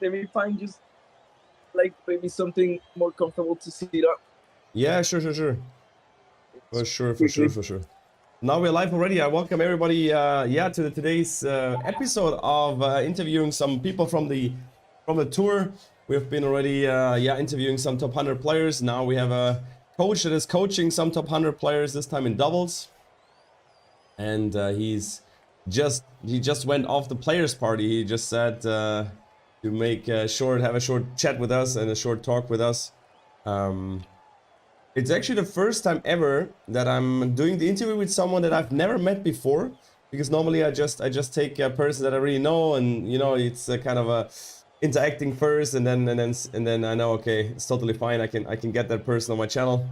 let me find just like maybe something more comfortable to sit up. Yeah, sure. For sure. Quickly. Now we're live already. I welcome everybody, to today's episode of interviewing some people from the tour. We've been already, interviewing some top 100 players. Now we have a coach that is coaching some top 100 players. This time in doubles, and he just went off the players' party. He just said to make have a short chat with us and a short talk with us. It's actually the first time ever that I'm doing the interview with someone that I've never met before, because normally I just take a person that I really know, and it's a kind of a interacting first, and then I know, okay, it's totally fine. I can get that person on my channel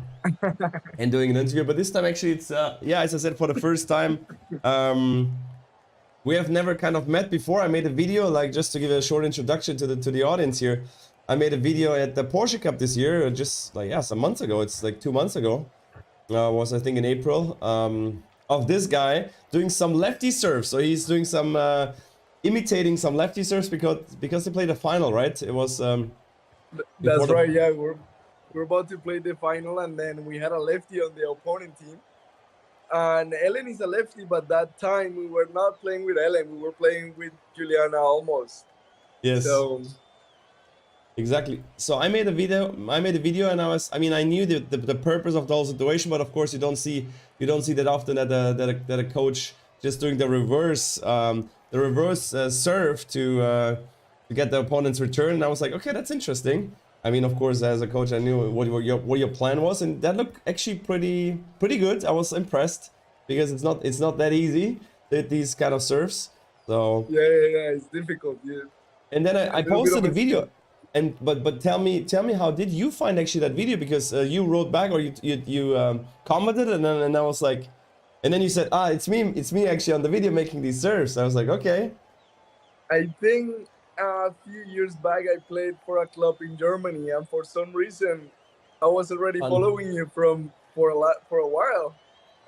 and doing an interview. But this time actually it's as I said, for the first time. We have never kind of met before. I made a video, like, just to give a short introduction to the audience here. I made a video at the Porsche Cup this year, just like, some months ago. It's like 2 months ago. Was, I think, in April. Of this guy doing some lefty serves. So he's doing some imitating some lefty serves because they played the final, right? It was That's right. Yeah, we're about to play the final, and then we had a lefty on the opponent team. And Ellen is a lefty, but that time we were not playing with Ellen. We were playing with Juliana almost. Yes. So exactly. So I made a video, and I knew the purpose of the whole situation, but of course you don't see that often that a coach just doing the reverse serve to get the opponent's return. And I was like, okay, that's interesting. I mean, of course, as a coach, I knew what your plan was, and that looked actually pretty good. I was impressed, because it's not that easy, these kind of serves. So yeah, it's difficult. Yeah. And then I posted a video. But tell me how did you find actually that video? Because you wrote back, or you commented, and I was like, and then you said, it's me actually on the video making these serves. I was like, okay. I think a few years back I played for a club in Germany, and for some reason I was already following you for a while.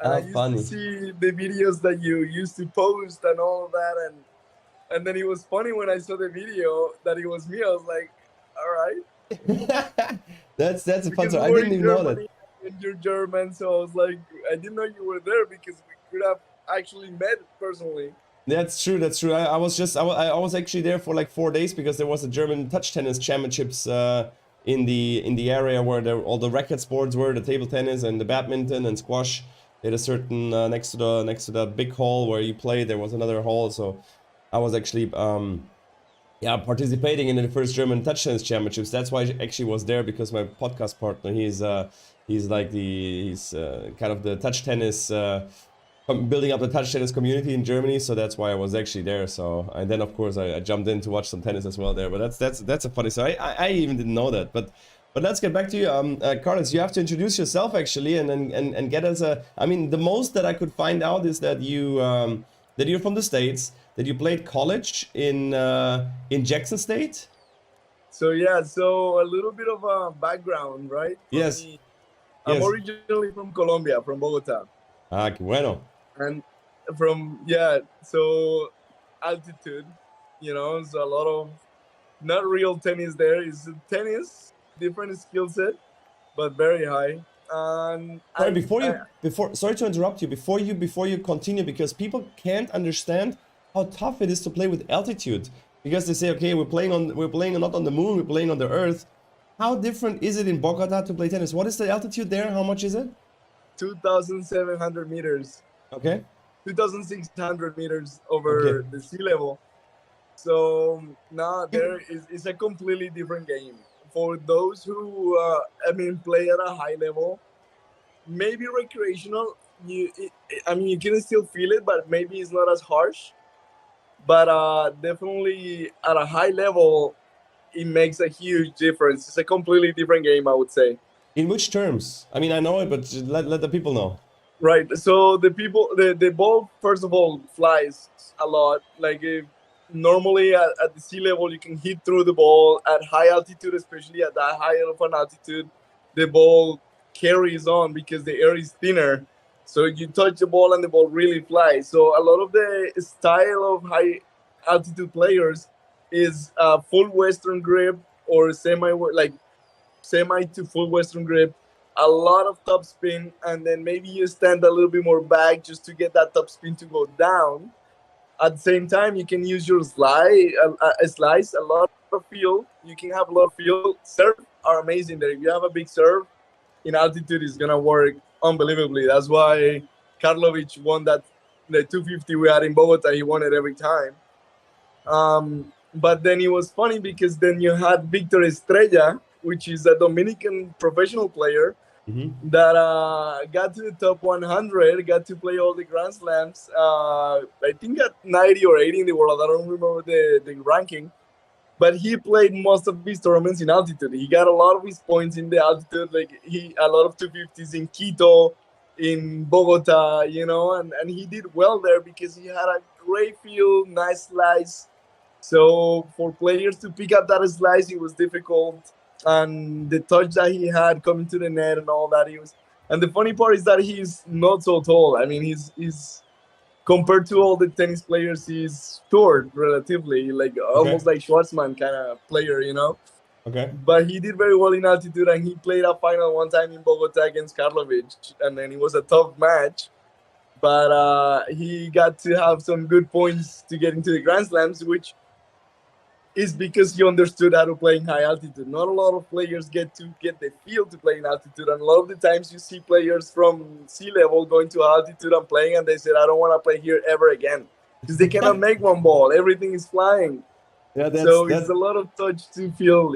And I used to see the videos that you used to post and all of that, and then it was funny when I saw the video that it was me. I was like, all right. That's a fun story. I didn't even know that. And you're German, so I was like, I didn't know you were there, because we could have actually met personally. That's true. I was actually there for like 4 days, because there was a German touch tennis championships in the area where all the racket sports were, the table tennis and the badminton and squash. They had a certain next to the big hall where you play. There was another hall, so I was actually participating in the first German touch tennis championships. That's why I actually was there, because my podcast partner, he's kind of the touch tennis, building up the touch tennis community in Germany. So that's why I was actually there. So, and then of course I jumped in to watch some tennis as well there. But that's a funny story. I even didn't know that. But let's get back to you, Carlos. You have to introduce yourself actually, and get us a. I mean, the most that I could find out is that you're from the States, that you played college in Jackson State. So yeah, so a little bit of a background, right? Yes. I'm originally from Colombia, from Bogota. Ah, qué bueno. And so altitude, so a lot of not real tennis there. It's tennis, different skill set, but very high. And sorry to interrupt you. Before you continue, because people can't understand how tough it is to play with altitude. Because they say, okay, we're playing not on the moon, we're playing on the earth. How different is it in Bogota to play tennis? What is the altitude there? How much is it? 2,700 meters. Okay. 2,600 meters over the sea level. So now it's a completely different game. For those who, play at a high level, maybe recreational, you can still feel it, but maybe it's not as harsh. But definitely at a high level, it makes a huge difference. It's a completely different game, I would say. In which terms? I mean, I know it, but let the people know. Right. So the ball, first of all, flies a lot. Like normally at the sea level, you can hit through the ball. At high altitude, especially at that high of an altitude, the ball carries on because the air is thinner. So you touch the ball and the ball really flies. So a lot of the style of high altitude players, is a full Western grip or semi to full Western grip, a lot of top spin, and then maybe you stand a little bit more back just to get that top spin to go down. At the same time, you can use your slice, a lot of feel. You can have a lot of feel. Serve are amazing there. If you have a big serve, in altitude is gonna work unbelievably. That's why Karlovic won the 250 we had in Bogota. He won it every time. But then it was funny because then you had Victor Estrella, which is a Dominican professional player that got to the top 100, got to play all the Grand Slams. I think at 90 or 80 in the world. I don't remember the ranking. But he played most of his tournaments in altitude. He got a lot of his points in the altitude, like a lot of 250s in Quito, in Bogota, and he did well there because he had a great feel, nice slice. So for players to pick up that slice, it was difficult. And the touch that he had coming to the net and all that, and the funny part is that he's not so tall. I mean, he's compared to all the tennis players, he's short relatively, almost like Schwartzman kind of player, Okay. But he did very well in altitude, and he played a final one time in Bogota against Karlovic, and then it was a tough match. But he got to have some good points to get into the Grand Slams, which is because he understood how to play in high altitude. Not a lot of players get the feel to play in altitude, and a lot of the times you see players from sea level going to altitude and playing, and they said, I don't want to play here ever again because they cannot make one ball. Everything is flying. Yeah, it's a lot of touch to feel,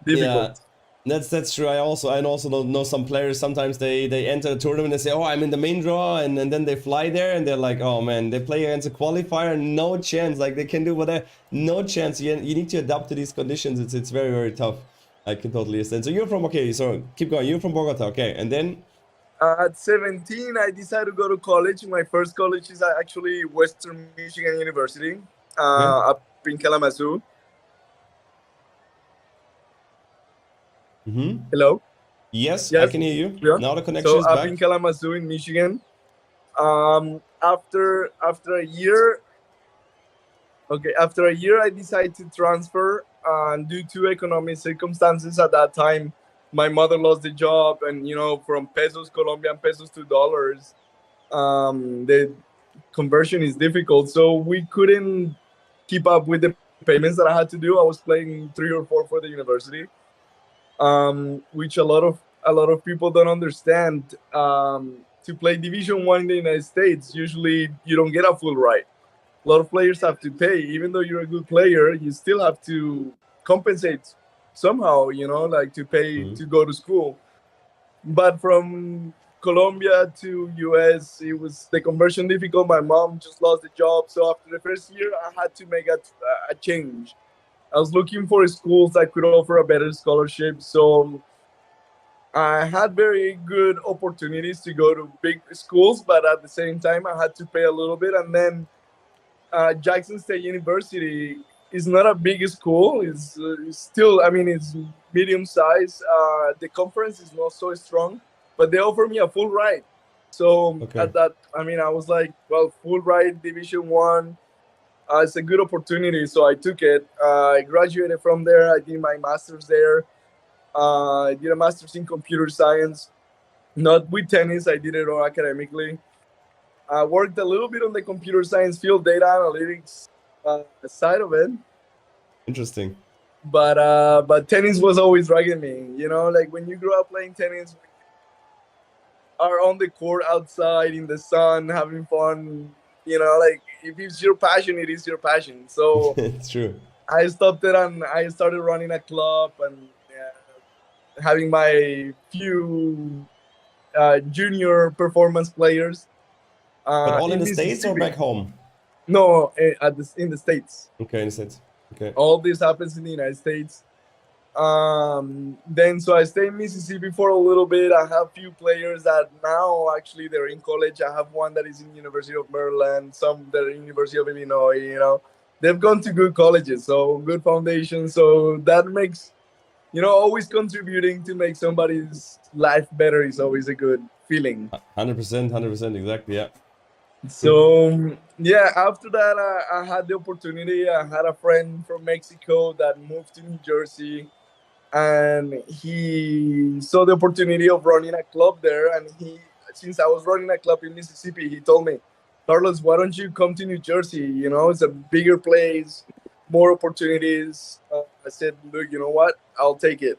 difficult. Yeah. That's true. I also know some players. Sometimes they enter the tournament and say, "Oh, I'm in the main draw," and then they fly there and they're like, "Oh man," they play against a qualifier, no chance. Like they can do whatever, no chance. You need to adapt to these conditions. It's very, very tough. I can totally understand. So you're from so keep going. You're from Bogota, okay? And then at 17, I decided to go to college. My first college is actually Western Michigan University, up in Kalamazoo. Hello? Yes, I can hear you. Yeah. Now the connection is back. So up in Kalamazoo in Michigan. After a year, I decided to transfer. Due to economic circumstances at that time, my mother lost the job, and from pesos, Colombian pesos to dollars, the conversion is difficult. So we couldn't keep up with the payments that I had to do. I was playing 3 or 4 for the university. Which a lot of people don't understand. To play Division 1 in the United States, usually you don't get a full ride. A lot of players have to pay. Even though you're a good player, you still have to compensate somehow, to pay to go to school. But from Colombia to US, it was the conversion difficult. My mom just lost the job. So after the first year, I had to make a change. I was looking for schools that could offer a better scholarship. So I had very good opportunities to go to big schools, but at the same time, I had to pay a little bit. And then Jackson State University is not a big school. It's still, it's medium size. The conference is not so strong, but they offer me a full ride. So at that, I was like, well, full ride Division 1. It's a good opportunity, so I took it. I graduated from there. I did my master's there. I did a master's in computer science, not with tennis. I did it all academically. I worked a little bit on the computer science field, data analytics side of it. Interesting. But tennis was always dragging me. Like when you grow up playing tennis, are on the court outside in the sun having fun. Like if it's your passion, it is your passion. So it's true. I stopped it and I started running a club and having my few junior performance players. But all in the States or back home? No, in the States. Okay, in the States. Okay. All this happens in the United States. Then so I stayed in Mississippi for a little bit. I have few players that now actually they're in college. I have one that is in University of Maryland, some that are in University of Illinois. They've gone to good colleges, so good foundation. So that makes, always contributing to make somebody's life better is always a good feeling. 100%, exactly, yeah. So yeah, after that, I had the opportunity. I had a friend from Mexico that moved to New Jersey, and he saw the opportunity of running a club there. And since I was running a club in Mississippi, he told me, Carlos, why don't you come to New Jersey? You know, it's a bigger place, more opportunities. I said, look, you know what? I'll take it.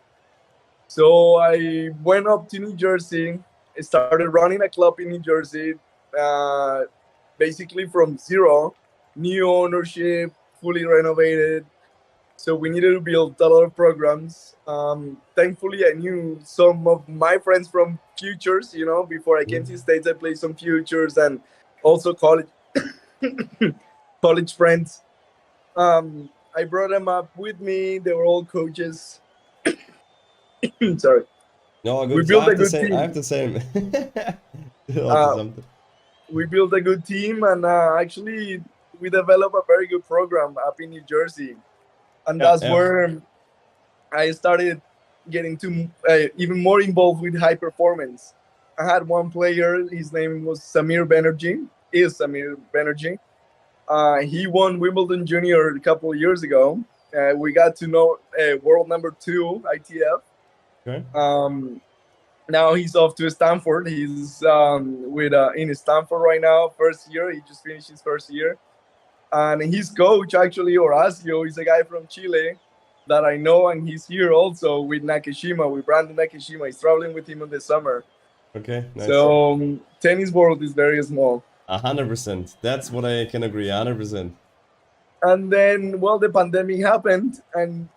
So I went up to New Jersey. I started running a club in New Jersey, uh, basically from zero, new ownership, fully renovated. So we needed to build a lot of programs. Thankfully, I knew some of my friends from futures. You know, before I came to the States, I played some futures and also college college friends. I brought them up with me. They were all coaches. Sorry. No, We good. I built a have the good same. I have team. the same. Also Uh, something. we built a good team, and actually, we developed a very good program up in New Jersey, and Yeah, that's yeah. where I started getting to even more involved with high performance. I had one player. His name was Samir Banerjee. Is Samir Banerjee. He won Wimbledon Junior a couple of years ago. We got to know world number two ITF. Okay. Now he's off to Stanford. He's with in Stanford right now, first year. He just finished his first year, and his coach actually Horacio is a guy from Chile that I know, and he's here also with Nakashima, with Brandon Nakashima. He's traveling with him in the summer. Okay. Nice. So tennis world is very small. 100%. That's what I can agree. 100%. And then, well, the pandemic happened, and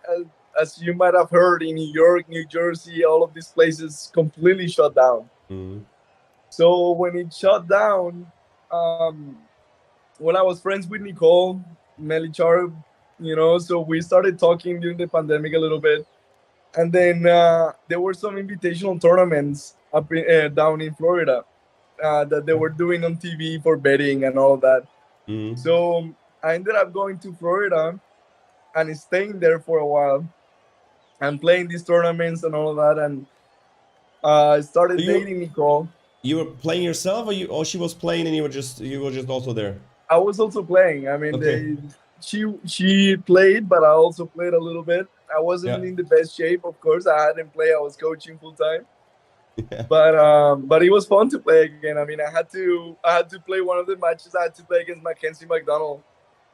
as you might have heard, in New York, New Jersey, all of these places completely shut down. Mm. So when it shut down, well, I was friends with Nicole Melichar, you know, so we started talking during the pandemic a little bit. And then there were some invitational tournaments down in Florida that they were doing on TV for betting and all of that. Mm. So I ended up going to Florida and staying there for a while and playing these tournaments and all of that. And I So started dating Nicole. you were playing yourself, or she was playing and you were just also there? I was also playing. I mean, Okay. she played, but I also played a little bit. I wasn't Yeah. in the best shape, of course. I hadn't played. I was coaching full time, Yeah. but it was fun to play again. I mean, I had to play one of the matches. I had to play against Mackenzie McDonald,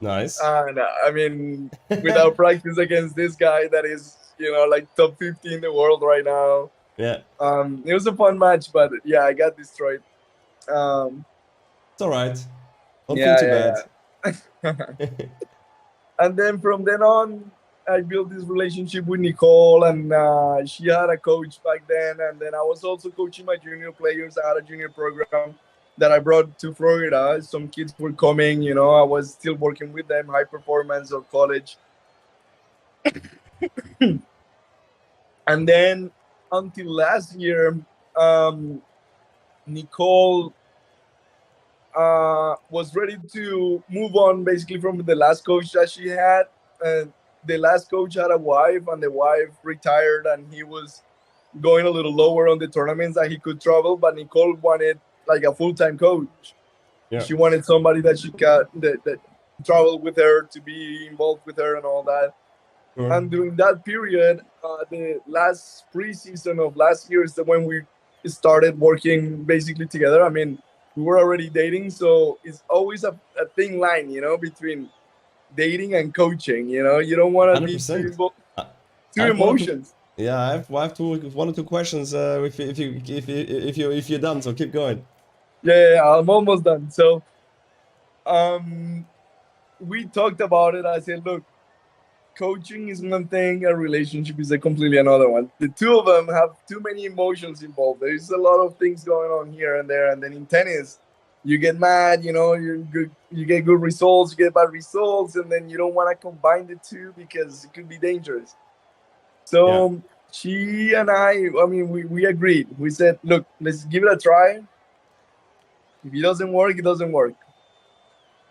Nice. and I mean, without practice against this guy that is, you know, like top 50 in the world right now. Yeah. It was a fun match, but yeah, I got destroyed. Um, It's all right. Don't feel too bad. yeah, yeah. And then from then on, I built this relationship with Nicole, and she had a coach back then. And then I was also coaching my junior players. I had a junior program that I brought to Florida. Some kids were coming, you know, I was still working with them, high performance or college. And then until last year, um, Nicole was ready to move on basically from the last coach that she had. And the last coach had a wife, and the wife retired, and he was going a little lower on the tournaments that he could travel. But Nicole wanted like a full time coach. Yeah. She wanted somebody that she got that traveled with her, to be involved with her and all that. Sure. And during that period, the last preseason of last year is when we started working basically together. I mean, we were already dating, so it's always a thin line, you know, between dating and coaching. You know, you don't want to be 100%. too I've one or two. emotions. Yeah, I have one or two questions. If you're done, so keep going. Yeah, I'm almost done. So, um, we talked about it. I said, look, coaching is one thing, a relationship is a completely another one. The two of them have too many emotions involved. There's a lot of things going on here and there. And then in tennis, you get mad, you know, you get good results, you get bad results, and then you don't want to combine the two because it could be dangerous. Yeah. So she and I mean, we agreed. We said, look, let's give it a try. If it doesn't work, it doesn't work.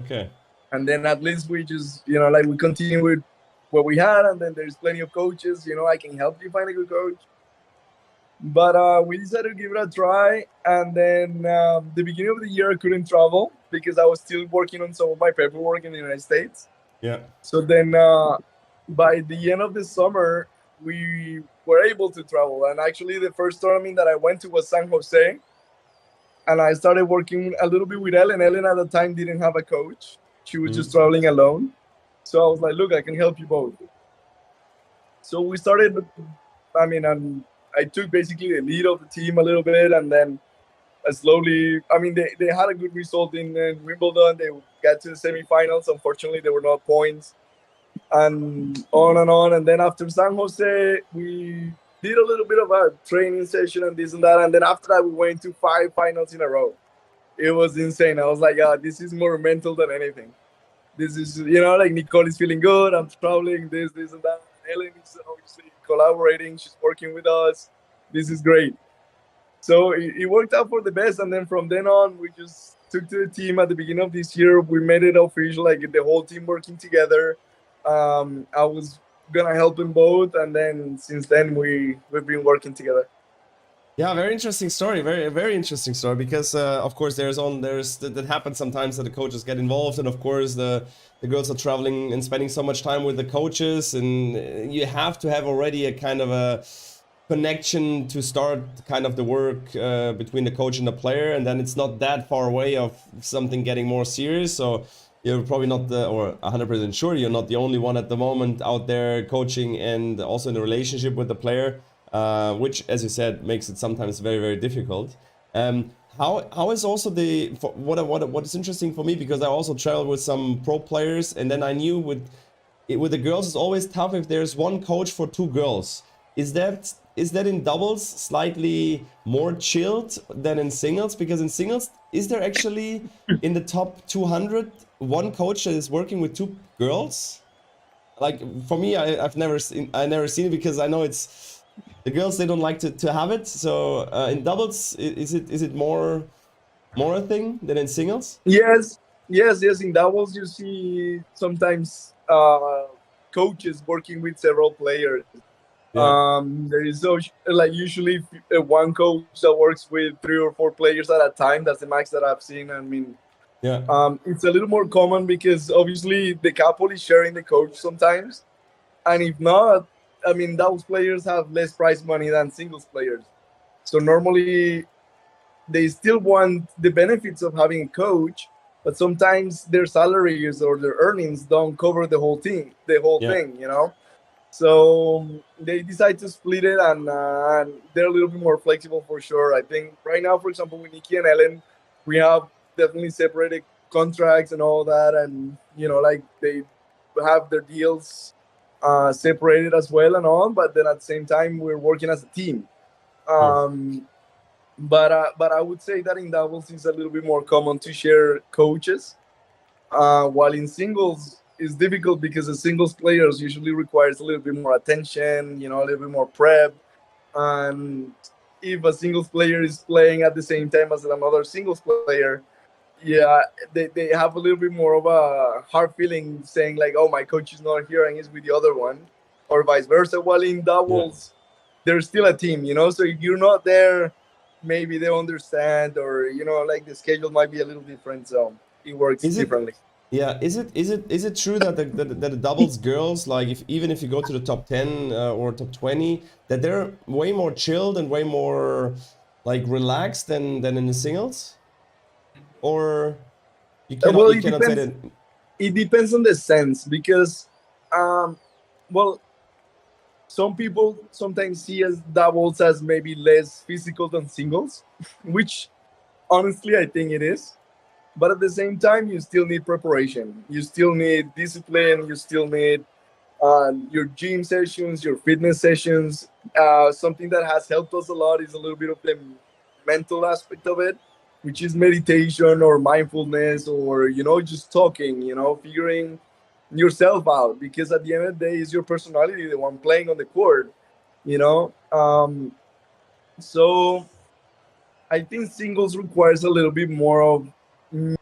Okay. And then at least we just, you know, like we continue with what we had, and then there's plenty of coaches. You know, I can help you find a good coach. But we decided to give it a try. And then the beginning of the year, I couldn't travel because I was still working on some of my paperwork in the United States. Yeah. So then by the end of the summer, we were able to travel. And actually, the first tournament that I went to was San Jose. And I started working a little bit with Ellen. Ellen at the time didn't have a coach. She was just traveling alone. So I was like, look, I can help you both. So we started, I took basically the lead of the team a little bit. And then slowly, they had a good result in Wimbledon. They got to the semifinals. Unfortunately, there were no points. And on and on. And then after San Jose, we did a little bit of a training session and this and that. And then after that, we went to 5 finals in a row. It was insane. I was like, this is more mental than anything. This is, like Nicole is feeling good. I'm traveling, this and that. Ellen is obviously collaborating. She's working with us. This is great. So it worked out for the best. And then from then on, we just took to the team at the beginning of this year. We made it official, like the whole team working together. I was going to help them both. And then since then, we've been working together. Yeah, very interesting story. Very, very interesting story. Because of course, that happens sometimes that the coaches get involved, and of course the girls are traveling and spending so much time with the coaches, and you have to have already a kind of a connection to start kind of the work between the coach and the player, and then it's not that far away of something getting more serious. So you're probably not or 100% sure you're not the only one at the moment out there coaching and also in a relationship with the player. Which, as you said, makes it sometimes very, very difficult. How is also what is interesting for me, because I also traveled with some pro players, and then I knew with the girls it's always tough if there's one coach for 2 girls. Is that in doubles slightly more chilled than in singles? Because in singles, is there actually in the top 200 one coach that is working with 2 girls? Like for me, I've never seen it, because I know it's. The girls, they don't like to have it. So in doubles, is it more a thing than in singles? Yes. In doubles, you see sometimes coaches working with several players. Yeah. There is usually one coach that works with 3 or 4 players at a time. That's the max that I've seen. Yeah. It's a little more common because obviously the couple is sharing the coach sometimes, and if not, doubles players have less prize money than singles players. So normally they still want the benefits of having a coach, but sometimes their salaries or their earnings don't cover the whole thing, thing. So they decide to split it, and they're a little bit more flexible for sure. I think right now, for example, with Nikki and Ellen, we have definitely separated contracts and all that, and they have their deals separated as well and all, but then at the same time we're working as a team. But I would say that in doubles it's a little bit more common to share coaches, while in singles it's difficult because the singles players usually requires a little bit more attention, a little bit more prep, and if a singles player is playing at the same time as another singles player, yeah, they have a little bit more of a hard feeling saying like, oh, my coach is not here and he's with the other one, or vice versa. While in doubles, there's still a team, so if you're not there, maybe they understand, or the schedule might be a little different, so it works differently. Yeah, is it true that the doubles girls, like even if you go to the top 10 or top 20, that they're way more chilled and way more like relaxed than in the singles? Or you cannot say that? It depends on the sense, because some people sometimes see as doubles as maybe less physical than singles, which honestly I think it is. But at the same time, you still need preparation. You still need discipline. You still need your gym sessions, your fitness sessions. Something that has helped us a lot is a little bit of the mental aspect of it, which is meditation or mindfulness, or just talking, figuring yourself out, because at the end of the day, it's your personality, the one playing on the court. So I think singles requires a little bit more of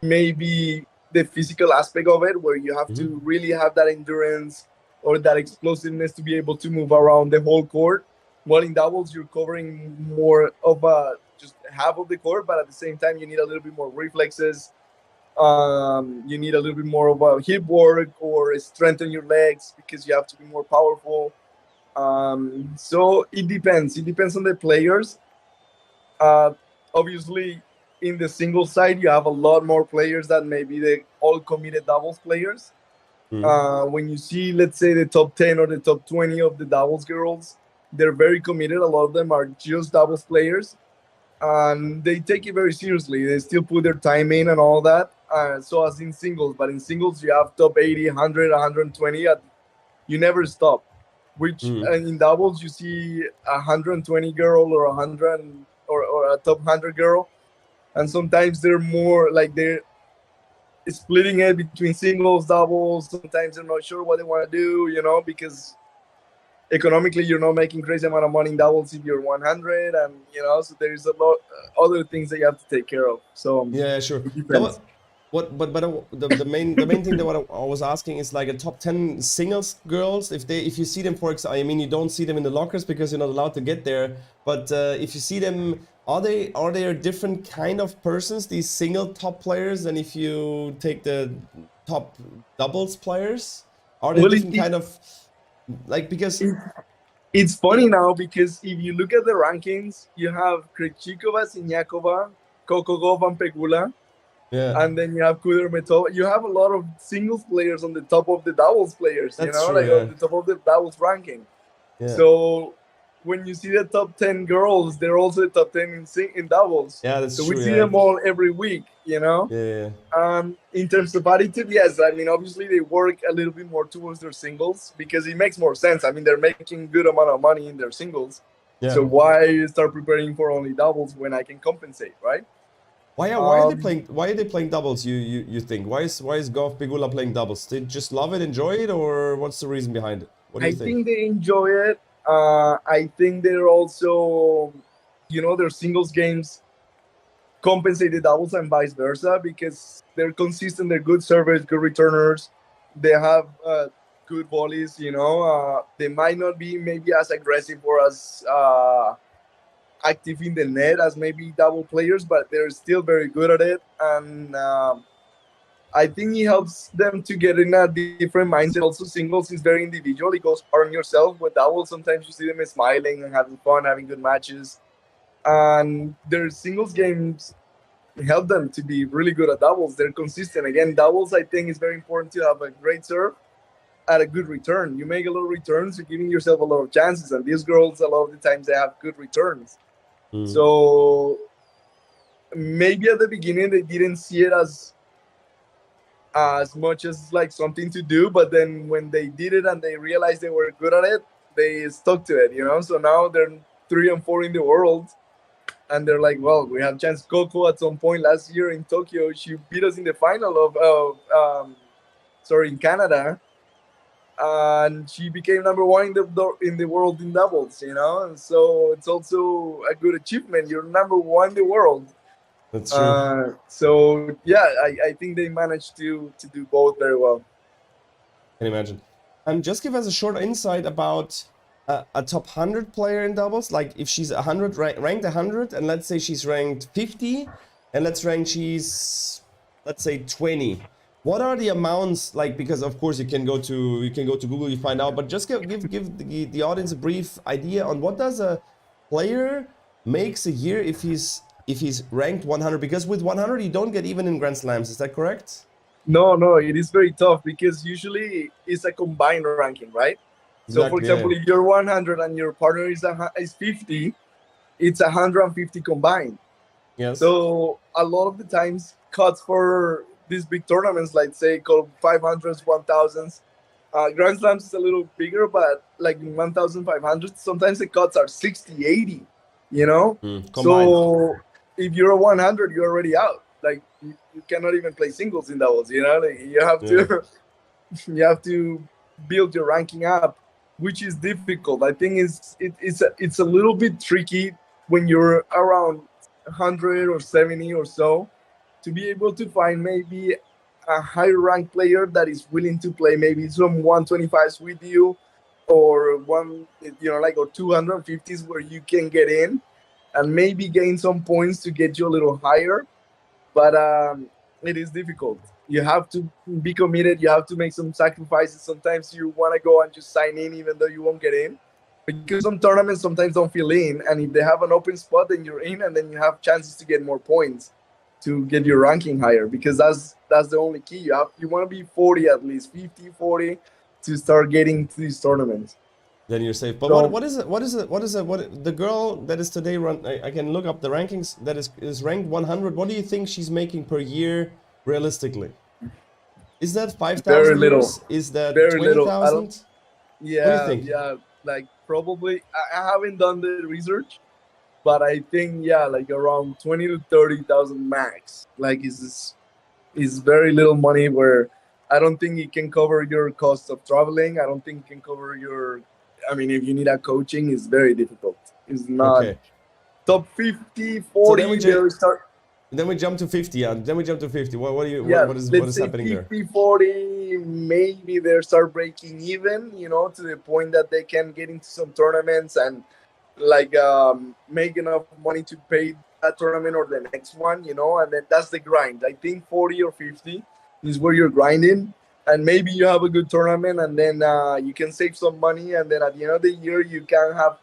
maybe the physical aspect of it, where you have to really have that endurance or that explosiveness to be able to move around the whole court. While in doubles, you're covering more of just half of the court, but at the same time, you need a little bit more reflexes. You need a little bit more of a hip work or strengthen your legs because you have to be more powerful. So it depends. It depends on the players. Uh, Obviously, in the single side, you have a lot more players than maybe the all committed doubles players. When you see, let's say, the top 10 or the top 20 of the doubles girls, they're very committed. A lot of them are just doubles players, and they take it very seriously. They still put their time in and all that. So as in singles, but in singles, you have top 80, 100, 120. You never stop. Which and in doubles, you see a 120 girl or 100 or a top 100 girl, and sometimes they're more like they're splitting it between singles, doubles. Sometimes they're not sure what they want to do, because economically you're not making crazy amount of money in doubles if you're 100, and so there's a lot other things that you have to take care of. So yeah, sure. it depends. The main thing that what I was asking is like a top 10 singles girls. If you see them, for example, I mean, you don't see them in the lockers because you're not allowed to get there. But if you see them, are they a different kind of persons, these single top players, than if you take the top doubles players? Are they different kind of like because? It's funny now because if you look at the rankings, you have Krejcikova, Siniakova, Kokogov, and Pegula. Yeah. And then you have Kudermetova. You have a lot of singles players on the top of the doubles players, That's true, like yeah. on the top of the doubles ranking. Yeah. So when you see the top 10 girls, they're also the top 10 in doubles. Yeah, that's so true. We see them all every week, Yeah. In terms of attitude, yes. I mean, obviously they work a little bit more towards their singles because it makes more sense. I mean, they're making good amount of money in their singles. Yeah. So why start preparing for only doubles when I can compensate, right? Why are they playing doubles? You think why is Golf Pegula playing doubles? They just love it, enjoy it, or what's the reason behind it? What do you think? I think they enjoy it. I think they're also, their singles games compensate the doubles and vice versa because they're consistent. They're good servers, good returners. They have good volleys. They might not be maybe as aggressive or as active in the net as maybe double players, but they're still very good at it. And I think it helps them to get in a different mindset. Also, singles is very individual. It goes hard on yourself. With doubles, sometimes you see them smiling and having fun, having good matches. And their singles games help them to be really good at doubles. They're consistent. Again, doubles, I think, is very important to have a great serve at a good return. You make a lot of returns, you're giving yourself a lot of chances. And these girls, a lot of the times, they have good returns. So maybe at the beginning they didn't see it as much as like something to do, but then when they did it and they realized they were good at it, they stuck to it. So now they're 3 and 4 in the world, and they're like, well, we have chance. Coco at some point last year in Tokyo, she beat us in the final in Canada, and she became number 1 in the world in doubles, and so it's also a good achievement. You're number 1 in the world. That's true. So yeah, I think they managed to do both very well. Can imagine. Just give us a short insight about a top 100 player in doubles. Like if she's 100 ranked 100, and let's say she's ranked 50, and let's say 20. What are the amounts like? Because of course you can go to Google, you find out. But just give the audience a brief idea on what does a player makes a year if he's ranked 100. Because with 100 you don't get even in Grand Slams. Is that correct? No, it is very tough because usually it's a combined ranking, right? Exactly, so for example, if you're 100 and your partner is 50, it's 150 combined. Yes. So a lot of the times cuts for these big tournaments, like say called 500s, 1000s. Grand Slams is a little bigger, but like in 1500, sometimes the cuts are 60, 80, So if you're a 100, you're already out. Like you cannot even play singles in doubles, Like, you have to build your ranking up, which is difficult. I think it's a little bit tricky when you're around 100 or 70 or so, to be able to find maybe a higher ranked player that is willing to play maybe some 125s with you, or like or 250s where you can get in and maybe gain some points to get you a little higher. But it is difficult. You have to be committed. You have to make some sacrifices. Sometimes you want to go and just sign in even though you won't get in, because some tournaments sometimes don't fill in, and if they have an open spot, then you're in, and then you have chances to get more points to get your ranking higher, because that's the only key. You want to be 40 at least, 50, 40 to start getting to these tournaments. Then you're safe. But So, what is it? What is it? What is it? What the girl that is today run? I can look up the rankings. That is ranked 100. What do you think she's making per year realistically? Is that 5,000 very little. euros? Is that Very little. 20,000? Yeah, What do you think? yeah, like probably. I haven't done the research, but I think like around 20 to 30,000 max. Like is very little money. Where I don't think it can cover your cost of traveling. I don't think it can cover your. I mean, if you need a coaching, it's very difficult. It's not Okay. top 50, So 40. They start. then we jump to 50. Yeah. Then we jump to 50. What do you? Yeah, What is let's say happening 50, there? 40, maybe they start breaking even, to the point that they can get into some tournaments and like make enough money to pay that tournament or the next one, and then that's the grind. I think 40 or 50 is where you're grinding, and maybe you have a good tournament, and then you can save some money, and then at the end of the year you can have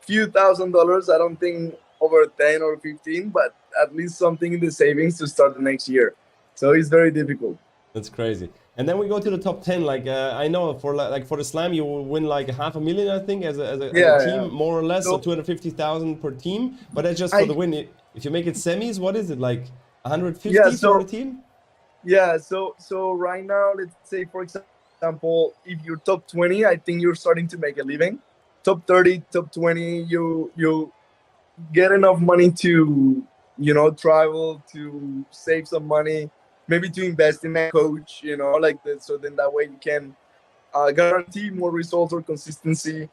few $1,000s. I don't think over 10 or 15, but at least something in the savings to start the next year. So it's very difficult. That's crazy. And then we go to the top 10. Like I know for for the slam, you will win like 500,000, I think, as a team, Yeah. more or less, so So 250,000 per team. But that's just for the win. If you make it semis, what is it, like 150 for the team? Yeah. So right now, let's say for example, if you're top 20, I think you're starting to make a living. Top 30, top 20, you get enough money to travel, to save some money, maybe to invest in a coach, like that. So then that way you can guarantee more results or consistency.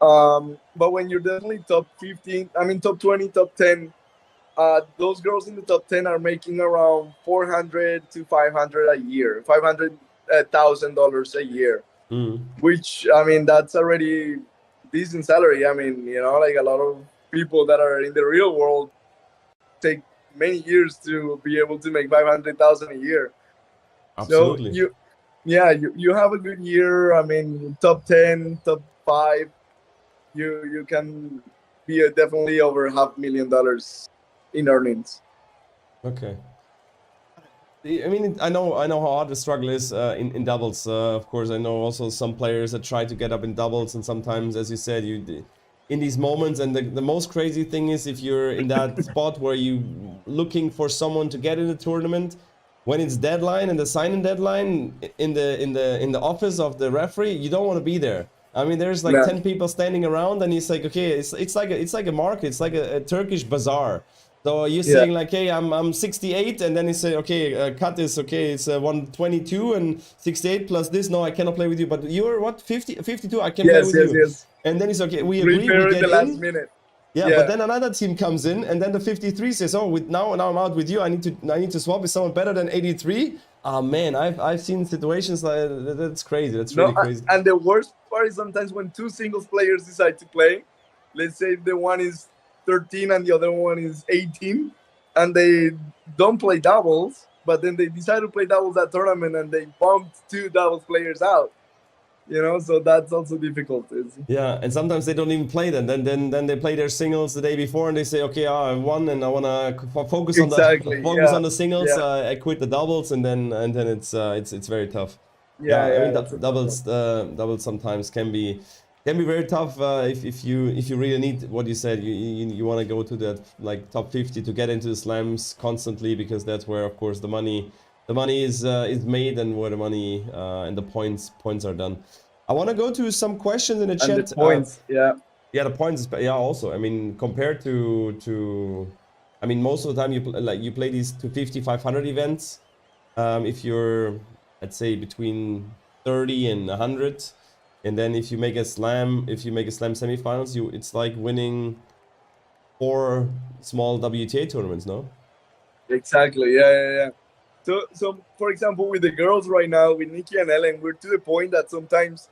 But when you're definitely top 15, I mean top 20, top 10, those girls in the top 10 are making around 400 to 500 a year, $500,000 a year, which, I mean, that's already decent salary. I mean, like a lot of people that are in the real world take many years to be able to make 500,000 a year. Absolutely. So you have a good year. I mean, top 10, top 5, you can be definitely over $500,000 in earnings. Okay. I mean, I know how hard the struggle is in doubles. Of course, I know also some players that try to get up in doubles, and sometimes, as you said, in these moments. And the most crazy thing is if you're in that spot where you looking for someone to get in the tournament, when it's deadline and the sign-in deadline in the office of the referee, you don't want to be there. I mean, there's like 10 people standing around, and he's like, okay, it's like a market, it's like a Turkish bazaar. So you're saying like, hey, I'm 68, and then he say, okay, cut this, okay, it's 122 and 68 plus this. No, I cannot play with you. But you're what, 52? I can play with you. Yes. And then he's okay. We agree. We get the last in. minute. Yeah, but then another team comes in, and then the 53 says, oh, now I'm out with you. I need to swap with someone better than 83. Oh man, I've seen situations like that's crazy. That's really crazy. And the worst part is sometimes when two singles players decide to play. Let's say the one is 13 and the other one is 18, and they don't play doubles, but then they decide to play doubles at tournament, and they bumped two doubles players out. So that's also difficult. Yeah, and sometimes they don't even play then. Then they play their singles the day before, and they say, okay, I won, and I wanna focus on the singles. I quit the doubles, and then it's very tough. I mean doubles sometimes can be very tough if you really need what you said. You want to go to that like top 50 to get into the slams constantly, because that's where, of course, the money is made, and where the money and the points are done. I want to go to some questions in the chat. The points, the points is also. I mean, compared to I mean, most of the time you play these 250, 500 events. If you're, let's say, between 30 and 100, and then if you make a slam semifinals, it's like winning 4 small WTA tournaments, no? Exactly. Yeah. So for example, with the girls right now, with Nikki and Ellen, we're to the point that sometimes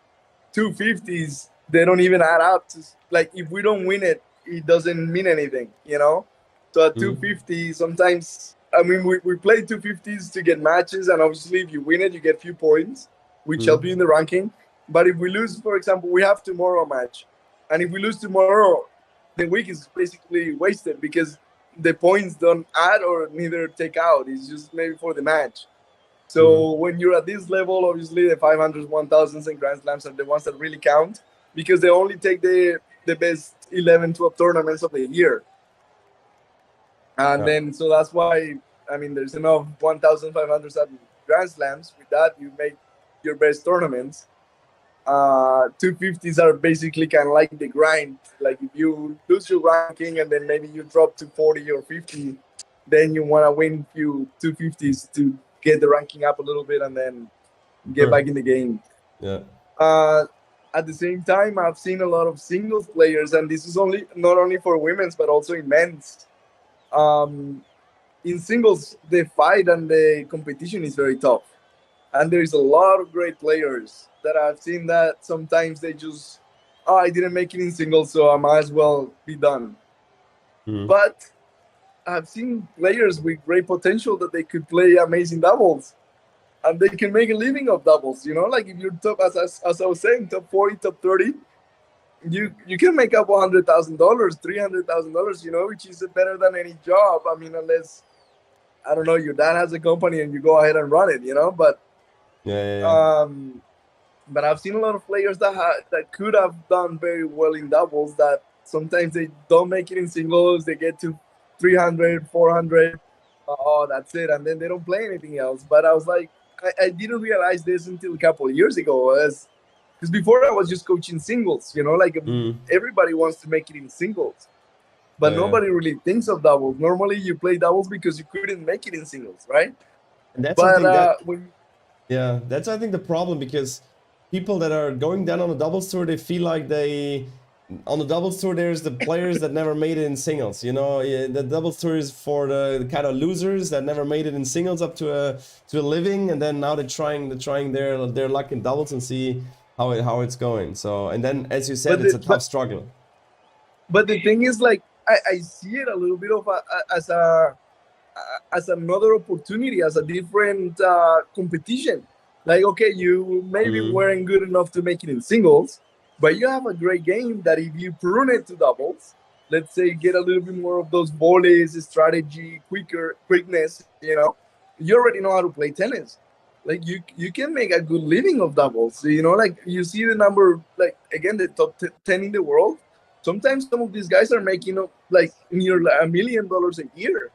250s, they don't even add up to, like, if we don't win it, it doesn't mean anything, you know? So at 250, sometimes, I mean, we play 250s to get matches, and obviously if you win it, you get few points, which help you in the ranking. But if we lose, for example, we have tomorrow a match, and if we lose tomorrow, the week is basically wasted because the points don't add or neither take out. It's just maybe for the match. So when you're at this level, obviously the 500s, 1000s, and Grand Slams are the ones that really count because they only take the best 11, 12 tournaments of the year. And then, so that's why, I mean, there's enough 1,500s at Grand Slams. With that, you make your best tournaments. 250s are basically kind of like the grind. Like if you lose your ranking and then maybe you drop to 40 or 50, then you want to win a few 250s to get the ranking up a little bit and then get back in the game. Yeah. At the same time, I've seen a lot of singles players, and this is not only for women's but also in men's. In singles, the fight and the competition is very tough, and there's a lot of great players that I've seen that sometimes they just, I didn't make it in singles, so I might as well be done. But I've seen players with great potential that they could play amazing doubles, and they can make a living of doubles. You know, like if you're top, as I was saying, top 40, top 30, you can make up $100,000, $300,000. You know, which is better than any job. I mean, unless, I don't know, your dad has a company and you go ahead and run it. You know, but but I've seen a lot of players that could have done very well in doubles that sometimes they don't make it in singles. They get to 300, 400. Oh, that's it. And then they don't play anything else. But I was like, I didn't realize this until a couple of years ago. Because before I was just coaching singles, you know, like everybody wants to make it in singles. But nobody really thinks of doubles. Normally you play doubles because you couldn't make it in singles, right? And that's that's I think the problem, because people that are going down on the doubles tour, they feel like on the doubles tour there's the players that never made it in singles. You know, the doubles tour is for the kind of losers that never made it in singles up to a living, and then now they're trying their luck in doubles and see how it's going. So, and then as you said, it's a tough struggle. But the thing is, like, I see it a little bit of as another opportunity, as a different competition. Like, okay, you maybe weren't good enough to make it in singles, but you have a great game that if you prune it to doubles, let's say get a little bit more of those volleys, strategy, quickness, you know, you already know how to play tennis. Like you can make a good living of doubles. You know, like you see the number, like again, the top 10 in the world. Sometimes some of these guys are making like near $1 million a year.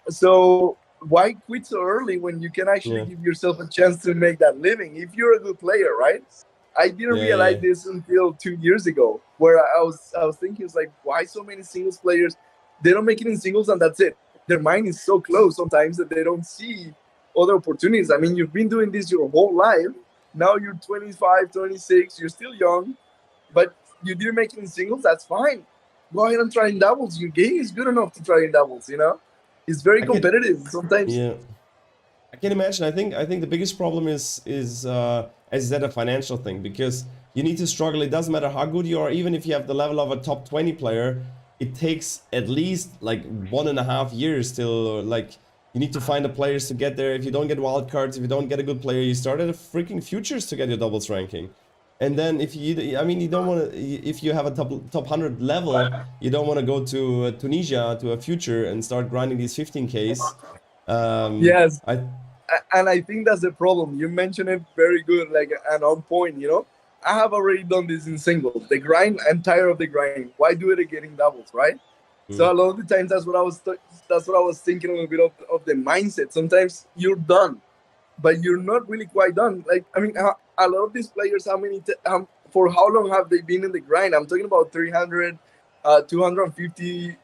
So why quit so early when you can actually give yourself a chance to make that living if you're a good player, right? I didn't realize this until 2 years ago, where I was thinking, it's like, why so many singles players, they don't make it in singles and that's it. Their mind is so close sometimes that they don't see other opportunities. I mean, you've been doing this your whole life. Now you're 25, 26, you're still young, but you didn't make it in singles, that's fine. Go ahead and try in doubles. Your game is good enough to try in doubles, you know? It's very competitive sometimes. Yeah, I can imagine. I think the biggest problem is that a financial thing, because you need to struggle. It doesn't matter how good you are, even if you have the level of a top 20 player. It takes at least like 1.5 years till, like, you need to find the players to get there. If you don't get wildcards, if you don't get a good player, you start at a freaking futures to get your doubles ranking. And then if you, I mean, you don't want to, if you have a top 100 level, you don't want to go to Tunisia, to a future, and start grinding these 15Ks. Yes. And I think that's the problem. You mentioned it very good, like, and on point, you know? I have already done this in singles. The grind, I'm tired of the grind. Why do it again in doubles, right? So a lot of the times that's what I was thinking a little bit of the mindset. Sometimes you're done, but you're not really quite done. Like, I mean, a lot of these players, for how long have they been in the grind? I'm talking about 300, 250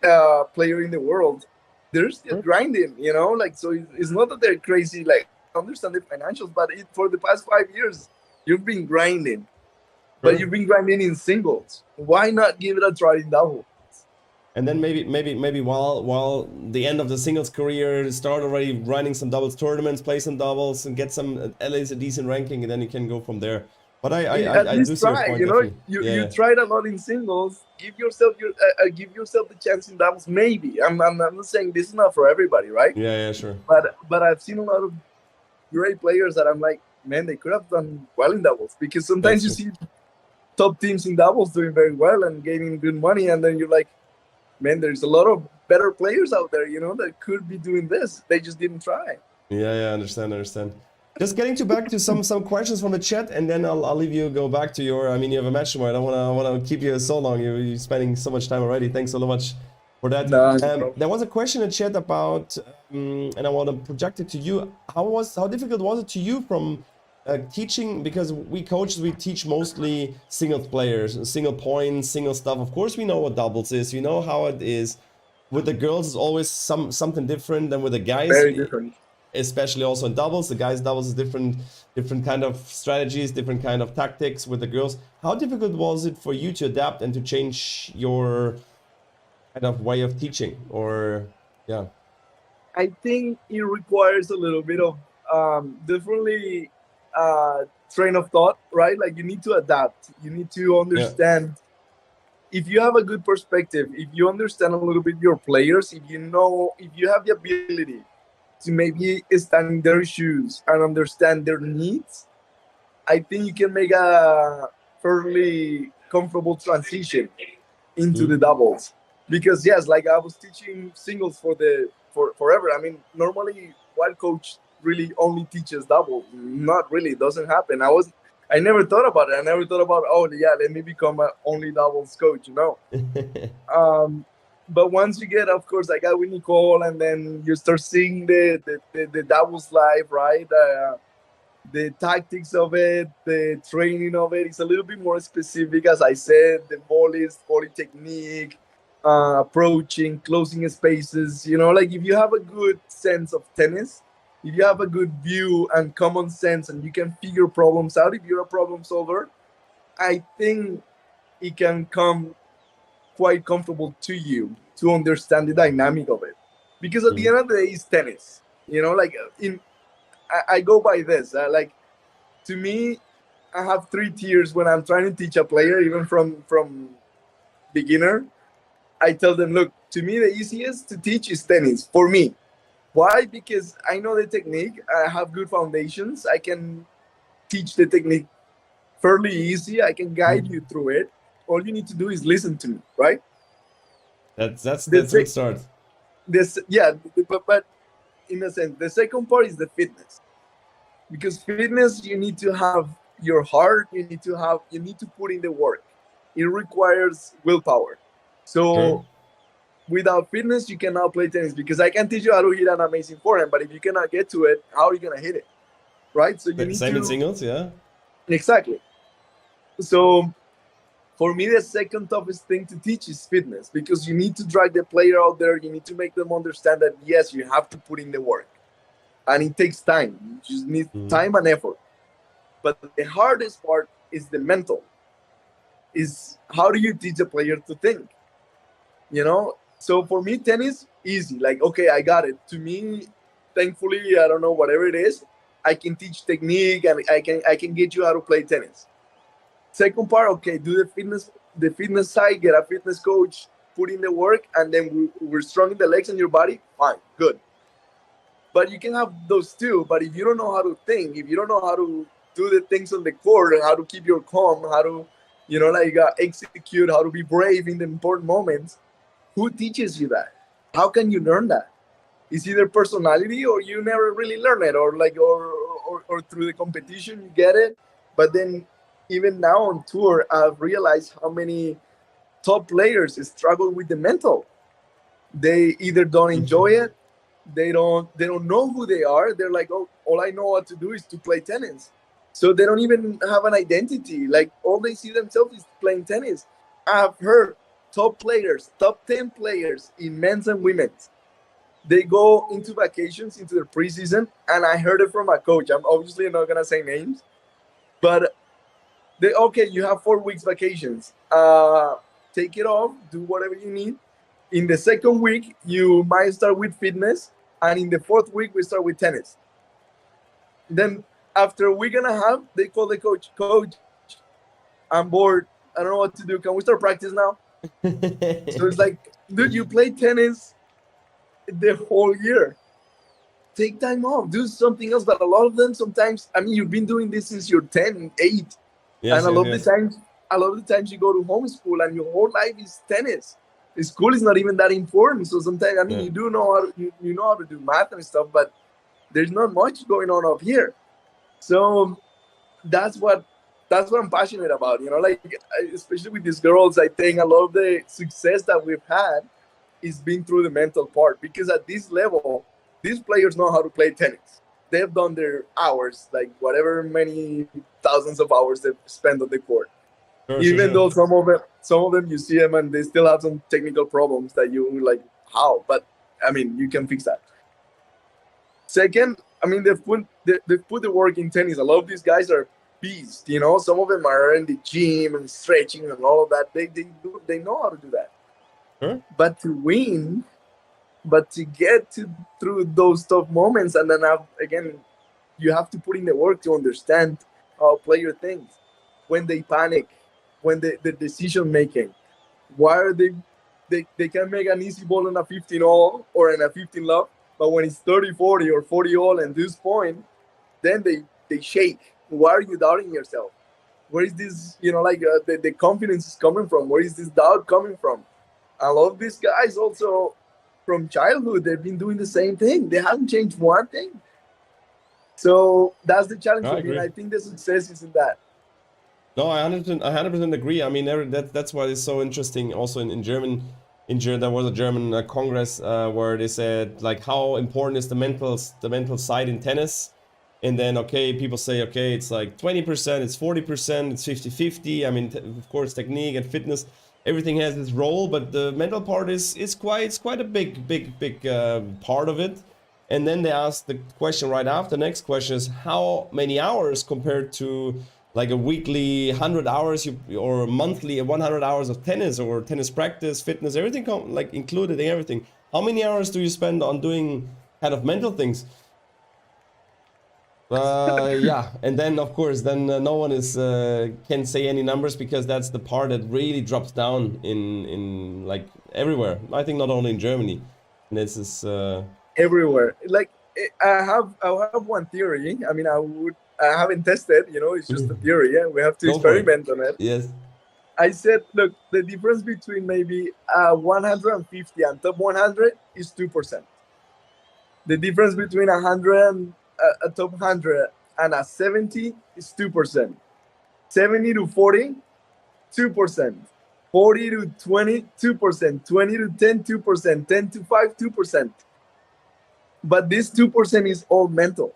player in the world. They're still grinding, you know? Like, so it's not that they're crazy. Like, I understand the financials, but for the past 5 years, you've been grinding. But you've been grinding in singles. Why not give it a try in doubles? And then maybe while the end of the singles career, start already running some doubles tournaments, play some doubles, and get some at least a decent ranking, and then you can go from there. But At I do least see your try. point, You know, definitely. you Yeah, tried a lot in singles. Give yourself the chance in doubles. Maybe I'm not saying this is not for everybody, right? yeah, sure. But I've seen a lot of great players that I'm like, man, they could have done well in doubles, because sometimes That's you true. see top teams in doubles doing very well and gaining good money, and then you're like, man, there's a lot of better players out there, that could be doing this. They just didn't try. Yeah, understand. Just getting back to some questions from the chat, and then I'll leave you go back to your. I mean, you have a match tomorrow. I don't wanna keep you so long. You're spending so much time already. Thanks so much for that. No, no. There was a question in the chat about, and I want to project it to you. How difficult was it to you from teaching? Because we coaches, we teach mostly single players, single points, single stuff. Of course, we know what doubles is. We know how it is. With the girls, it's always something different than with the guys. Very different. Especially also in doubles. The guys doubles is different kind of strategies, different kind of tactics with the girls. How difficult was it for you to adapt and to change your kind of way of teaching? Or yeah, I think it requires a little bit of definitely train of thought, right? Like, you need to adapt. You need to understand. If you have a good perspective, if you understand a little bit your players, if you have the ability to maybe stand in their shoes and understand their needs, I think you can make a fairly comfortable transition into the doubles. Because yes, like, I was teaching singles for forever. I mean, normally one coach really only teaches doubles. Not really, it doesn't happen. I never thought about it. I never thought about, oh yeah, let me become an only doubles coach, But once you get, of course, I got with Nicole, and then you start seeing the doubles live, right? The tactics of it, the training of it is a little bit more specific, as I said, the volley technique, approaching, closing spaces. Like, if you have a good sense of tennis, if you have a good view and common sense, and you can figure problems out, if you're a problem solver, I think it can come quite comfortable to you to understand the dynamic of it. Because at the end of the day, it's tennis. Like, I go by this. Like, to me, I have 3 tiers when I'm trying to teach a player, even from beginner. I tell them, look, to me, the easiest to teach is tennis, for me. Why? Because I know the technique. I have good foundations. I can teach the technique fairly easy. I can guide you through it. All you need to do is listen to me, right? That's a good start. But in a sense, the second part is the fitness. Because fitness, you need to have your heart. You need to put in the work. It requires willpower. So without fitness, you cannot play tennis. Because I can teach you how to hit an amazing forehand, but if you cannot get to it, how are you gonna hit it, right? So you need same in singles, yeah. Exactly. So for me, the second toughest thing to teach is fitness, because you need to drag the player out there. You need to make them understand that, yes, you have to put in the work. And it takes time. You just need time and effort. But the hardest part is the mental. Is how do you teach a player to think? So for me, tennis, easy. Like, okay, I got it. To me, thankfully, I don't know, whatever it is, I can teach technique, and I can get you how to play tennis. Second part, okay, do the fitness side, get a fitness coach, put in the work, and then we're strong in the legs and your body, fine, good. But you can have those too. But if you don't know how to think, if you don't know how to do the things on the court, and how to keep your calm, how to, execute, how to be brave in the important moments, who teaches you that? How can you learn that? It's either personality, or you never really learn it, or through the competition you get it. But then, even now on tour, I've realized how many top players struggle with the mental. They either don't enjoy it, they don't know who they are. They're like, oh, all I know what to do is to play tennis. So they don't even have an identity. Like, all they see themselves is playing tennis. I've heard top players, top 10 players in men's and women's, they go into vacations, into their preseason, and I heard it from a coach. I'm obviously not gonna say names, but you have 4 weeks vacations. Take it off, do whatever you need. In the second week, you might start with fitness, and in the 4th week, we start with tennis. Then after a week and a half, they call the coach, I'm bored. I don't know what to do. Can we start practice now? So it's like, dude, you play tennis the whole year. Take time off, do something else. But a lot of them sometimes, I mean, you've been doing this since you're 10, 8. Yes, And yes, yes. a lot of the times you go to homeschool and your whole life is tennis. The school is not even that important. So sometimes, I mean, Yeah. you do know how to, you know how to do math and stuff, but there's not much going on up here. So that's what I'm passionate about. You know, like especially with these girls, I think a lot of the success that we've had is been through the mental part. Because at this level, these players know how to play tennis. They've done their hours, like whatever many thousands of hours they've spent on the court. Sure, sure, Even sure. though some of them you see them and they still have some technical problems that you like how, but I mean you can fix that. Second, I mean they've put the work in tennis. A lot of these guys are beasts, you know. Some of them are in the gym and stretching and all of that. They know how to do that. Sure. But to win, but to get through those tough moments, and then again, you have to put in the work to understand how a player thinks. When they panic, when the decision making, why are they can make an easy ball on a 15 all or in a 15 love, but when it's 30-40 or 40 all and this point, then they shake. Why are you doubting yourself? Where is this, you know, like the confidence is coming from? Where is this doubt coming from? A lot of these guys also from childhood, they've been doing the same thing. They haven't changed one thing. So that's the challenge for me. And I think the success is in that. No, I 100% agree. I mean, that's why it's so interesting. Also in German, there was a German congress where they said like how important is the mental side in tennis. And then, okay, people say, okay, it's like 20%, it's 40%, it's 50-50. I mean, of course, technique and fitness, everything has its role, but the mental part is quite a big part of it. And then they asked the question right after. The next question is how many hours compared to like a weekly 100 hours or monthly 100 hours of tennis or tennis practice, fitness, everything like included in everything. How many hours do you spend on doing kind of mental things? Yeah, and then of course, then no one is can say any numbers because that's the part that really drops down in like everywhere. I think not only in Germany. And this is everywhere. Like I have one theory. I mean, I haven't tested. You know, it's just a theory. Yeah, we have to experiment on it. Yes. I said, look, the difference between maybe 150 and top 100 is 2%. The difference between 100 a top 100 and a 70 is 2%. 70 to 40, 2%. 40 to 20, 2%. 20 to 10, 2%. 10 to 5, 2%. But this 2% is all mental.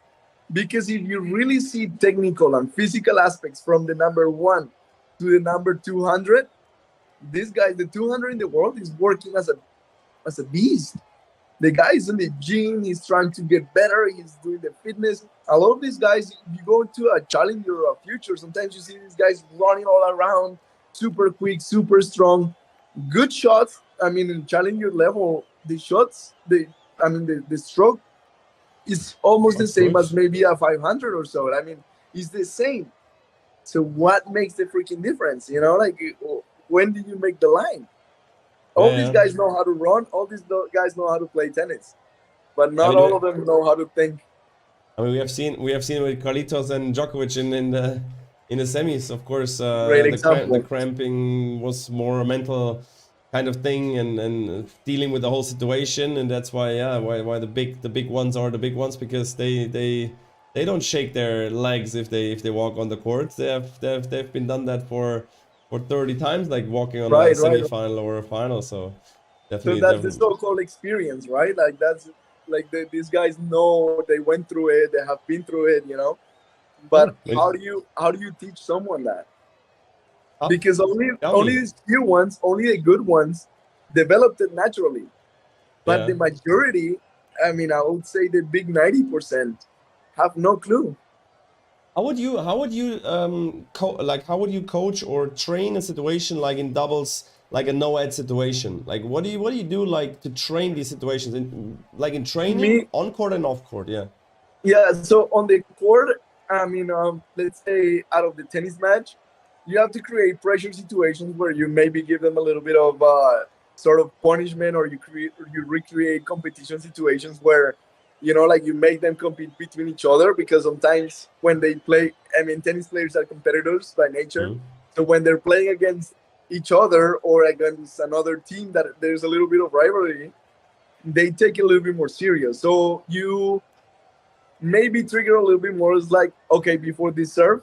Because if you really see technical and physical aspects from the number 1 to the number 200, this guy, the 200 in the world, is working as a beast. The guy is in the gym, he's trying to get better, he's doing the fitness. A lot of these guys, you go to a challenger or a future, sometimes you see these guys running all around, super quick, super strong, good shots. I mean, in challenger level, the shots, the stroke is almost the same as maybe a 500 or so. I mean, it's the same. So what makes the freaking difference? You know, like when did you make the line? All these guys know how to run. All these guys know how to play tennis, but not all of them know how to think. I mean, we have seen with Carlitos and Djokovic in the semis. Of course, the cramping was more a mental kind of thing and dealing with the whole situation, and that's why why the big ones are the big ones, because they don't shake their legs if they walk on the court. They've been done that for 30 times, like walking on a semi-final or a final. So definitely. So that's the so-called experience, right? Like that's like these guys know, they went through it, they have been through it, you know. But how do you teach someone that? Because only these few ones, only the good ones, developed it naturally. But the majority, I mean, I would say the big 90% have no clue. How would you how would you coach or train a situation like in doubles, like a no-ad situation? Like what do you do like to train these situations like in training, on court and off court? Yeah, so on the court, I mean, let's say out of the tennis match, you have to create pressure situations where you maybe give them a little bit of sort of punishment, or you recreate competition situations where, you know, like you make them compete between each other, because sometimes when they play, I mean, tennis players are competitors by nature. Mm. So when they're playing against each other or against another team that there's a little bit of rivalry, they take it a little bit more serious. So you maybe trigger a little bit more. It's like, okay, before this serve,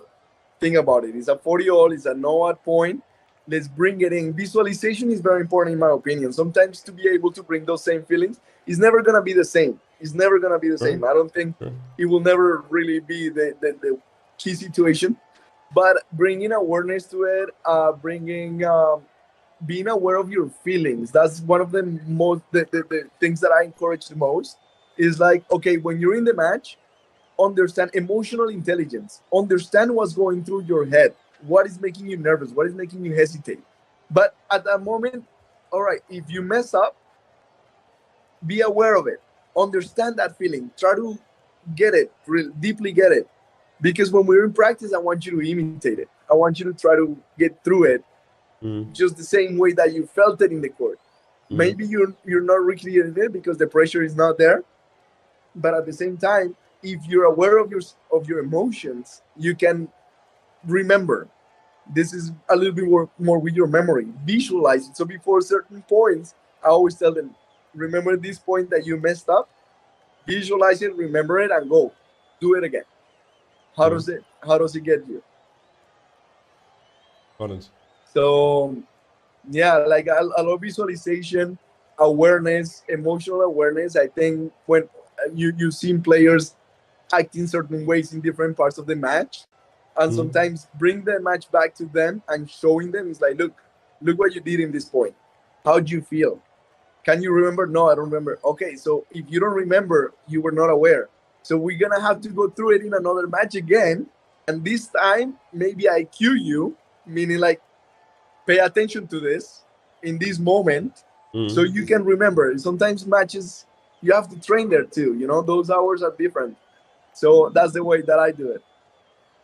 think about it. It's a 40 all, it's a no at point. Let's bring it in. Visualization is very important, in my opinion. Sometimes to be able to bring those same feelings, it's never going to be the same. It's never going to be the Sure. same. I don't think Sure. it will never really be the key situation. But bringing awareness to it, bringing being aware of your feelings. That's one of the most the things that I encourage the most. Is like, okay, when you're in the match, understand emotional intelligence, understand what's going through your head, what is making you nervous, what is making you hesitate. But at that moment, all right, if you mess up, be aware of it, understand that feeling, try to get it, deeply get it. Because when we're in practice, I want you to imitate it, I want you to try to get through it Mm. just the same way that you felt it in the court. Mm. Maybe you're not recreating it because the pressure is not there, but at the same time, if you're aware of your emotions, you can remember. This is a little bit more with your memory. Visualize it. So before certain points, I always tell them, remember this point that you messed up, visualize it, remember it, and go do it again. Mm. How does it get you? Got it. So yeah, like I love visualization, awareness, emotional awareness. I think when you've seen players acting certain ways in different parts of the match, and Mm. sometimes bring the match back to them and showing them, is like, look what you did in this point. How do you feel? Can you remember? No, I don't remember. Okay, so if you don't remember, you were not aware. So we're gonna have to go through it in another match again, and this time maybe I cue you, meaning like, pay attention to this in this moment, so Mm. you can remember. Sometimes matches you have to train there too. You know, those hours are different. So that's the way that I do it.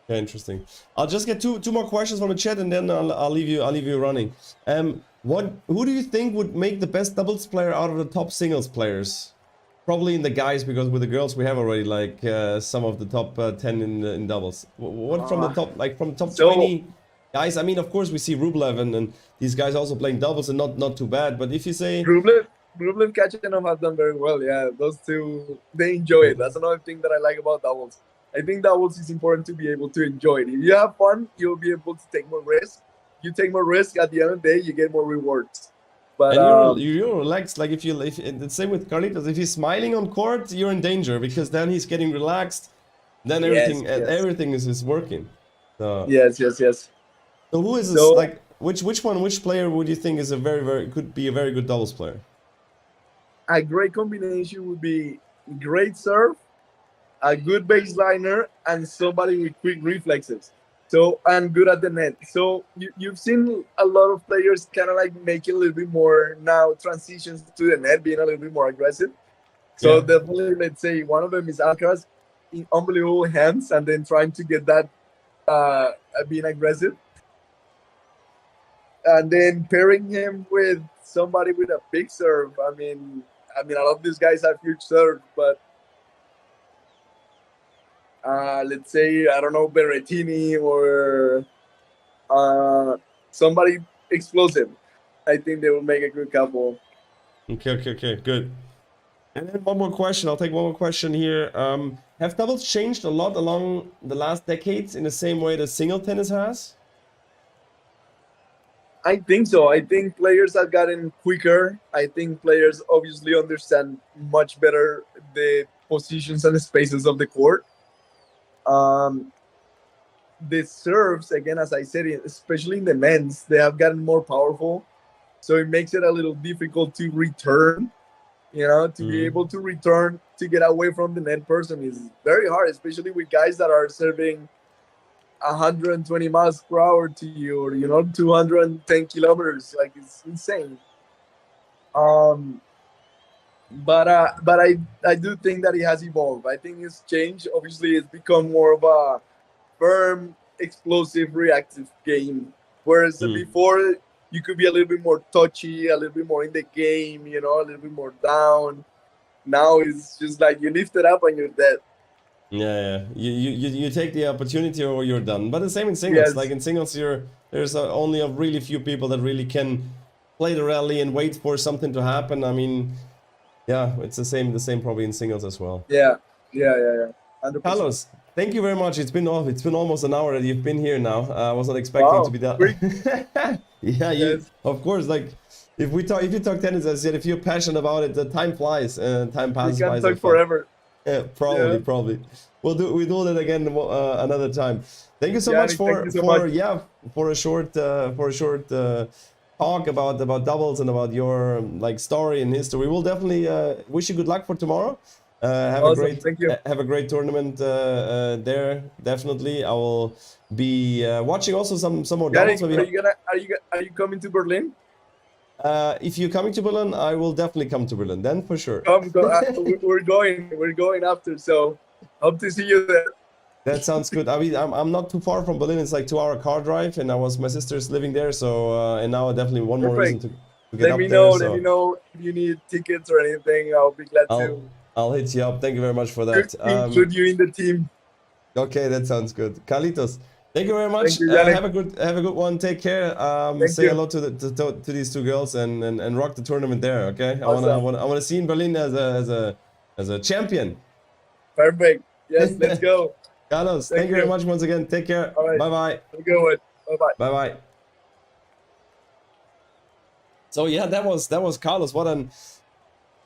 Yeah, interesting. I'll just get two more questions from the chat, and then I'll leave you running. Who do you think would make the best doubles player out of the top singles players? Probably in the guys, because with the girls we have already like some of the top 10 in doubles. What from the Uh, top, like from top so 20 guys? I mean, of course we see Rublev and these guys also playing doubles and not too bad. But if you say, Rublev Kachanov have done very well. Yeah, those two, they enjoy it. That's another thing that I like about doubles. I think doubles is important to be able to enjoy it. If you have fun, you'll be able to take more risk. You take more risk, at the end of the day, you get more rewards. But and you're relaxed, like if the same with Carlitos, if he's smiling on court, you're in danger, because then he's getting relaxed, then yes, yes, everything is working. So yes. so who is this, So like which player would you think is a very could be a very good doubles player? a great combination would be great serve, a good baseliner, and somebody with quick reflexes. So, and good at the net. So you've seen a lot of players kind of like making a little bit more now transitions to the net, being a little bit more aggressive. So Yeah. definitely, let's say one of them is Alcaraz in unbelievable hands, and then trying to get that being aggressive, and then pairing him with somebody with a big serve. I love these guys have huge serve, but let's say, I don't know, Berrettini or somebody explosive. I think they will make a good couple. Okay, good. And then one more question. I'll take one more question here. Have doubles changed a lot along the last decades in the same way that single tennis has? I think so. I think players have gotten quicker. I think players obviously understand much better the positions and the spaces of the court. Um, the serves, again, as I said, especially in the men's, they have gotten more powerful. So it makes it a little difficult to return. You know, to be Mm. able to return to get away from the net person is very hard, especially with guys that are serving 120 miles per hour to you, or 210 kilometers. Like, it's insane. Um, but I do think that it has evolved. I think it's changed. Obviously, it's become more of a firm, explosive, reactive game. Whereas before, you could be a little bit more touchy, a little bit more in the game, you know, a little bit more down. Now it's just like you lift it up and you're dead. Yeah. You take the opportunity or you're done. But the same in singles. Yes. Like in singles, there's only a really few people that really can play the rally and wait for something to happen. I mean, yeah, it's the same probably in singles as well. Yeah. 100%. Carlos, thank you very much. It's been almost an hour that you've been here now. I was not expecting to be that. Yeah, Yes. Of course, like if you talk tennis, as I said, if you're passionate about it, the time flies and time passes by. We can talk forever. Yeah, probably. We'll do that again another time. Thank you so much for a short talk about doubles and about your like story and history. We'll definitely wish you good luck for tomorrow. Have a great tournament there. Definitely, I will be watching also some more doubles. Are you coming to Berlin? If you're coming to Berlin, I will definitely come to Berlin. Then for sure. We're going after. So hope to see you there. That sounds good. I mean, I'm not too far from Berlin. It's like 2-hour car drive, and my sister's living there. So and now definitely one more reason to get up there. Let me know if you need tickets or anything. I'll be glad to. I'll hit you up. Thank you very much for that. Include you in the team. Okay, that sounds good. Carlitos, thank you very much. You, have a good one. Take care. Say hello to these two girls and rock the tournament there. Okay. Awesome. I wanna see in Berlin as a champion. Perfect. Yes, let's go. Carlos, thank you very much once again. Take care. Right. Bye bye. Have a good one. Bye bye. Bye bye. So yeah, that was Carlos.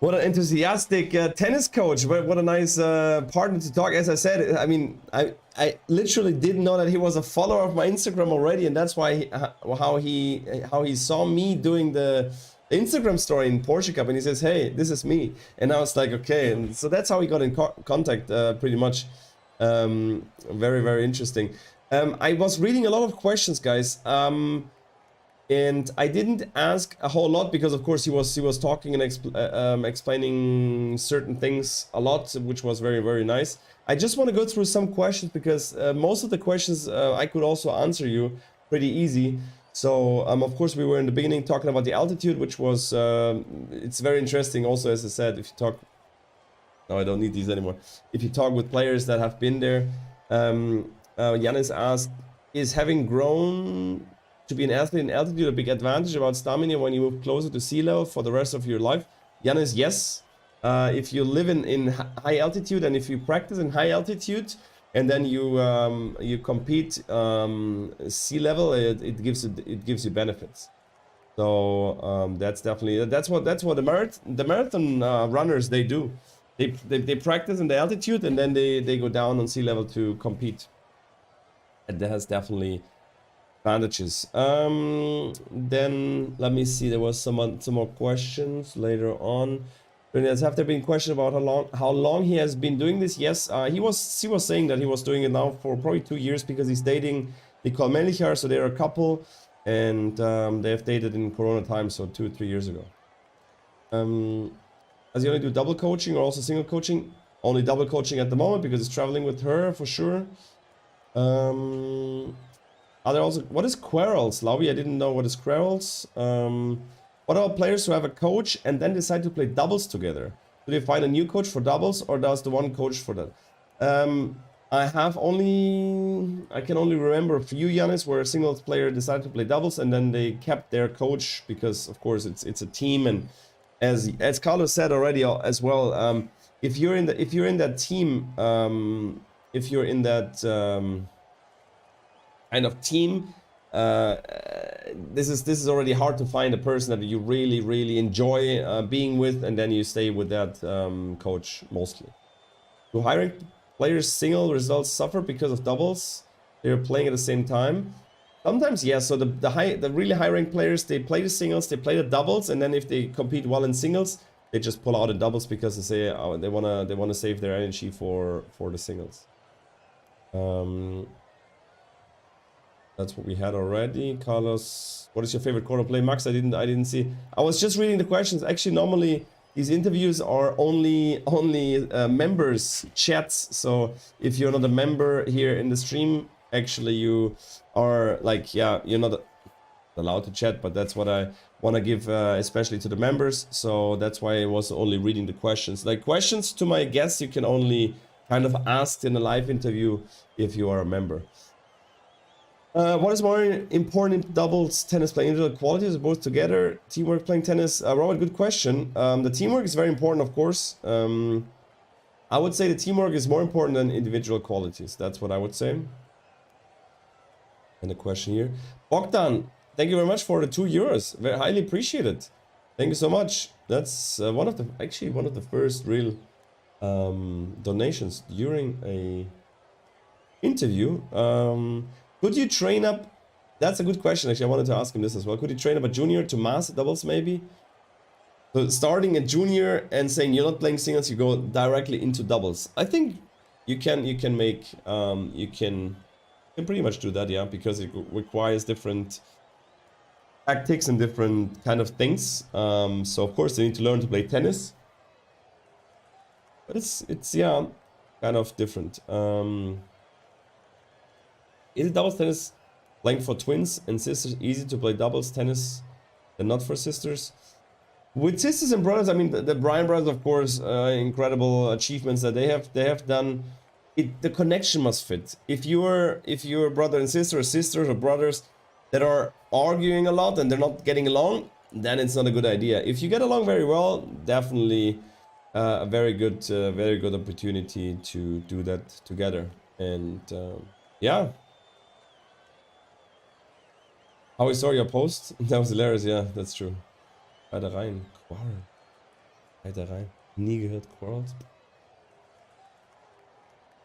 What an enthusiastic tennis coach. What a nice partner to talk. As I said, I mean, I literally didn't know that he was a follower of my Instagram already, and that's why how he saw me doing the Instagram story in Porsche Cup, and he says, "Hey, this is me," and I was like, "Okay," and so that's how we got in contact, pretty much. Very, very interesting. I was reading a lot of questions, guys. And I didn't ask a whole lot because, of course, he was talking and explaining certain things a lot, which was very, very nice. I just want to go through some questions because most of the questions I could also answer you pretty easy. So, of course, we were in the beginning talking about the altitude, which was it's very interesting. Also, as I said, if you talk, no, I don't need these anymore. If you talk with players that have been there, Yannis asked, is having grown to be an athlete in altitude a big advantage about stamina when you move closer to sea level for the rest of your life? Yannis, yes. If you live in high altitude and if you practice in high altitude and then you compete sea level, it gives you benefits. So that's what the marathon runners they do. They practice in the altitude and then they go down on sea level to compete. And that has definitely advantages. Then let me see. There was some more questions later on. Have there been questions about how long he has been doing this? Yes, he was saying that he was doing it now for probably 2 years because he's dating Nicole Melichar, so they're a couple, and they have dated in Corona time, so 2 or 3 years ago. Does he only do double coaching or also single coaching? Only double coaching at the moment because he's traveling with her for sure. Are there also, what is quarrels, Lavi? I didn't know what is quarrels. What about players who have a coach and then decide to play doubles together? Do they find a new coach for doubles or does the one coach for that? I can only remember a few, Yannis, where a singles player decided to play doubles and then they kept their coach because, of course, it's a team, and as Carlos said already as well, if you're in that team, if you're in that kind of team, this is already hard to find a person that you really enjoy being with, and then you stay with that coach mostly. Do hiring players single results suffer because of doubles? They're playing at the same time. Sometimes yes. So the really high ranked players, they play the singles, they play the doubles, and then if they compete well in singles, they just pull out in doubles because they say they wanna save their energy for the singles. That's what we had already. Carlos, what is your favorite quarter play? Max, I didn't see. I was just reading the questions. Actually, normally these interviews are only members chats. So if you're not a member here in the stream, actually you are like, yeah, you're not allowed to chat, but that's what I want to give especially to the members. So that's why I was only reading the questions. Like questions to my guests, you can only kind of ask in a live interview if you are a member. What is more important in doubles tennis playing? Individual qualities or both together? Teamwork playing tennis? Robert, good question. The teamwork is very important, of course. I would say the teamwork is more important than individual qualities. That's what I would say. And a question here. Bogdan, thank you very much for the €2. Very highly appreciated. Thank you so much. That's one of the first real donations during a interview. Could you train up? That's a good question. Actually, I wanted to ask him this as well. Could you train up a junior to master doubles maybe? So starting a junior and saying you're not playing singles, you go directly into doubles. I think you can pretty much do that, yeah, because it requires different tactics and different kind of things. So of course they need to learn to play tennis, but it's yeah, kind of different. Is it doubles tennis playing for twins and sisters easy to play doubles tennis and not for sisters? With sisters and brothers, I mean the Bryan brothers, of course, incredible achievements that they have done. The connection must fit. If you're brother and sister, or sisters or brothers that are arguing a lot and they're not getting along, then it's not a good idea. If you get along very well, definitely a very good opportunity to do that together. And yeah. How I saw your post? That was hilarious, yeah, that's true. Weiter rein. Quarrel. Weiter rein. Nie gehört Quarrels.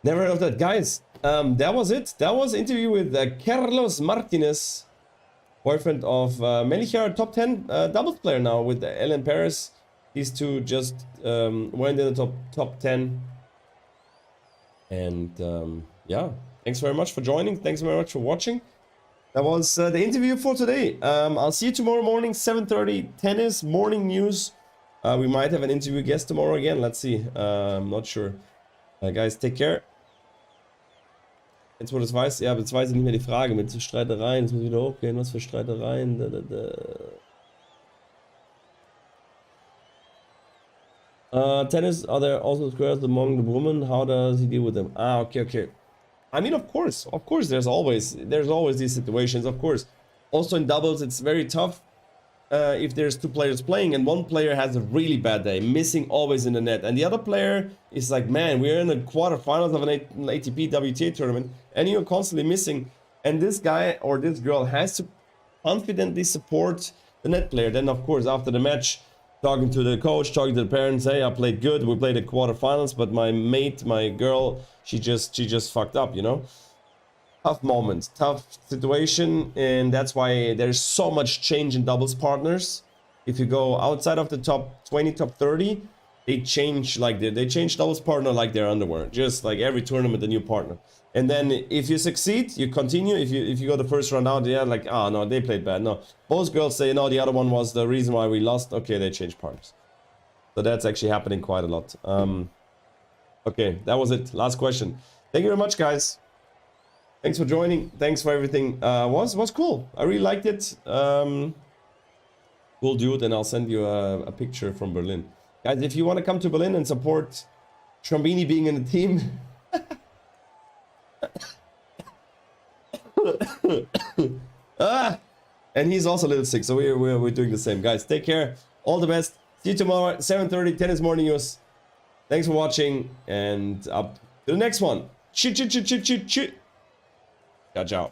Never heard of that. Guys, that was it. That was interview with Carlos Martinez, boyfriend of Melichar, top 10 doubles player now with Ellen Perez. These two just went in the top 10. And yeah, thanks very much for joining. Thanks very much for watching. That was the interview for today. I'll see you tomorrow morning, 7:30, tennis, morning news. We might have an interview guest tomorrow again. Let's see. I'm not sure. Guys, take care. Jetzt, wo du das weißt, ja, aber jetzt weiß ich nicht mehr die Frage mit Streitereien. Jetzt muss ich wieder hochgehen. Was für Streitereien? Tennis, are there also squares among the women? How does he deal with them? Ah, okay. I mean, of course, there's always these situations, of course. Also in doubles, it's very tough if there's two players playing and one player has a really bad day, missing always in the net, and the other player is like, man, we're in the quarterfinals of an ATP WTA tournament, and you're constantly missing, and this guy or this girl has to confidently support the net player. Then, of course, after the match, talking to the coach, talking to the parents, hey, I played good, we played the quarterfinals, but my mate, my girl, she just fucked up, you know. Tough moment, tough situation, and that's why there's so much change in doubles partners. If you go outside of the top 20, top 30, they change like they change doubles partner like their underwear. Just like every tournament, a new partner. And then if you succeed, you continue. If you go the first round out, yeah, like, oh no, they played bad. No, both girls say no, the other one was the reason why we lost. Okay, they changed partners. So that's actually happening quite a lot. Okay, that was it. Last question. Thank you very much, guys. Thanks for joining. Thanks for everything. Was cool. I really liked it. We'll do it, and I'll send you a picture from Berlin. Guys, if you want to come to Berlin and support Schrambini being in the team. And he's also a little sick, so we're doing the same. Guys, take care. All the best. See you tomorrow, 7:30, Tennis Morning News. Thanks for watching, and up to the next one. Ciao, ciao.